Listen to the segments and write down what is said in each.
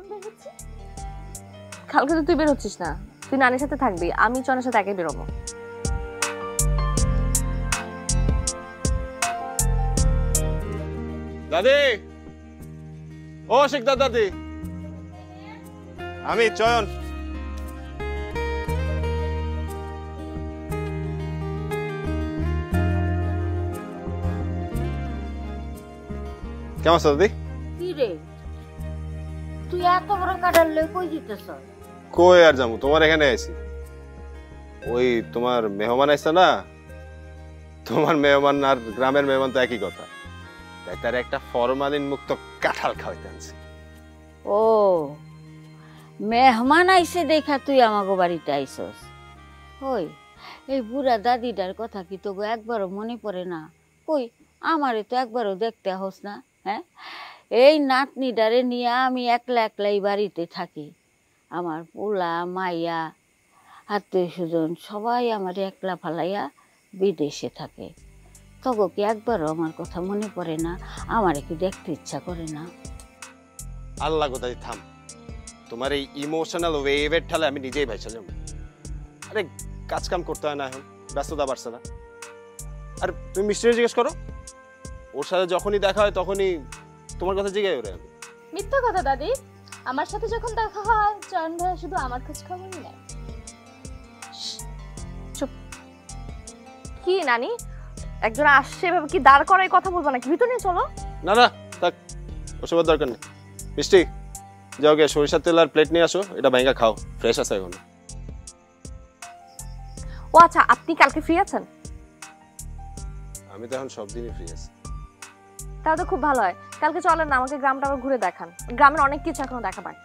কখন বের হচ্ছি? কালকে তো তুই বের হচ্ছিস না, তুই নানির সাথে থাকবি, আমি চনের সাথে একাই বেরোবো। দাদি, ও শিকদার দাদি, আমি চয়ন। কেমন আছো দাদি? কি রে, তুই এত বড় কাটার লই কই দিতেছ? কই আর যাবো, তোমার এখানে আইছি। ওই তোমার মেহমান আইছে না, তোমার মেহমান আর গ্রামের মেহমান তো একই কথা, তাই তার একটা ফরমালিন মুক্ত কাঁঠাল খাওয়াইতে আনছি। ও, মেহমান আইছে দেখা তুই আমাগো বাড়িতে আইছস? ওই এই বুড়া দাদিটার কথা কি তোকে একবারও মনে পড়ে না? কই আমারে তো একবারও দেখতে হস না। হ্যাঁ, এই নাতনিটারে নিয়ে আমি একলা একলাই বাড়িতে থাকি। আমার পোলা মাইয়া আত্মীয় স্বজন সবাই আমার একলা ফালাইয়া বিদেশে থাকে। তবে কি একবারও আমার কথা মনে পড়ে না? আমারে কি দেখতে ইচ্ছা করে না? আল্লাহ গো দাদি থাম, তোমার এই ইমোশনাল ওয়েভের ঠালে আমি নিজেই ভাইসা যাব। আরে কাজ কাম করতে হয় না, এখন ব্যস্ততা বাড়ছে না। আর তুমি মিষ্টিরে জিজ্ঞেস করো, ওর সাথে যখনই দেখা হয় তখনই তোমার কথা জিজ্ঞাসা করে। আমি মিথ্যা কথা দাদি, আমার সাথে যখন দেখা হয় চয়ন ভাইয়া শুধু আমার খোঁজ খবরই নেয়। চুপ। কি নানি, একজন আসছে এভাবে কি দাঁড় করাই কথা বলবো নাকি? ভিতর নিয়ে চলো। না না থাক, ওসবের দরকার নেই। মিষ্টি যাও গে সরিষার তেল আর প্লেট নিয়ে আসো, এটা ভাঙা খাও, ফ্রেশ আছে এখন। ও আচ্ছা, আপনি কালকে ফ্রি আছেন? আমি তো এখন সব দিনই ফ্রি আছি। তাহলে তো খুব ভালো হয়, কালকে চলেন না, আমাকে গ্রামটা আবার ঘুরে দেখান। গ্রামের অনেক কিছু এখনো দেখা বাকি।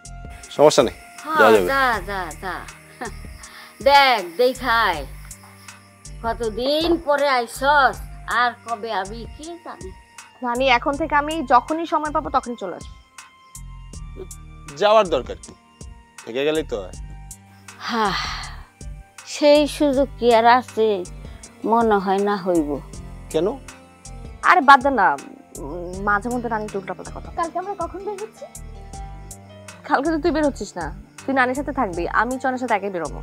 সমস্যা নেই, যাওয়া যাবে। যা যা যা, দেখ দেখাই কতদিন পরে আইসস, আর কবে আমি কি জানি। নানি এখন থেকে আমি যখনই সময় পাবো তখনই চলে আসবো। যাওয়ার দরকার কি, থেকে গেলেই তো হয়। হ্যাঁ, সেই সুযোগ কি আর আছে? মনে হয় না হইব। কেন? আরে বাদ দেন না, মাঝে মধ্যে নানি উল্টাপাল্টা কথা। কালকে আমরা কখন বের হচ্ছি? কালকে তো তুই বের হচ্ছিস না, তুই নানির সাথে থাকবি, আমি চনের সাথে একাই বেরোবো।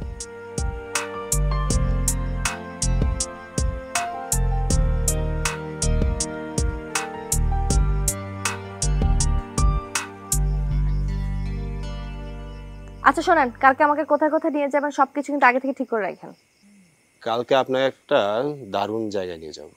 আচ্ছা শোনেন, কালকে আমাকে কোথায় কোথায় নিয়ে যাবেন সবকিছু কিন্তু আগে থেকে ঠিক করে রাখেন। কালকে আপনাকে একটা দারুণ জায়গায় নিয়ে যাবো।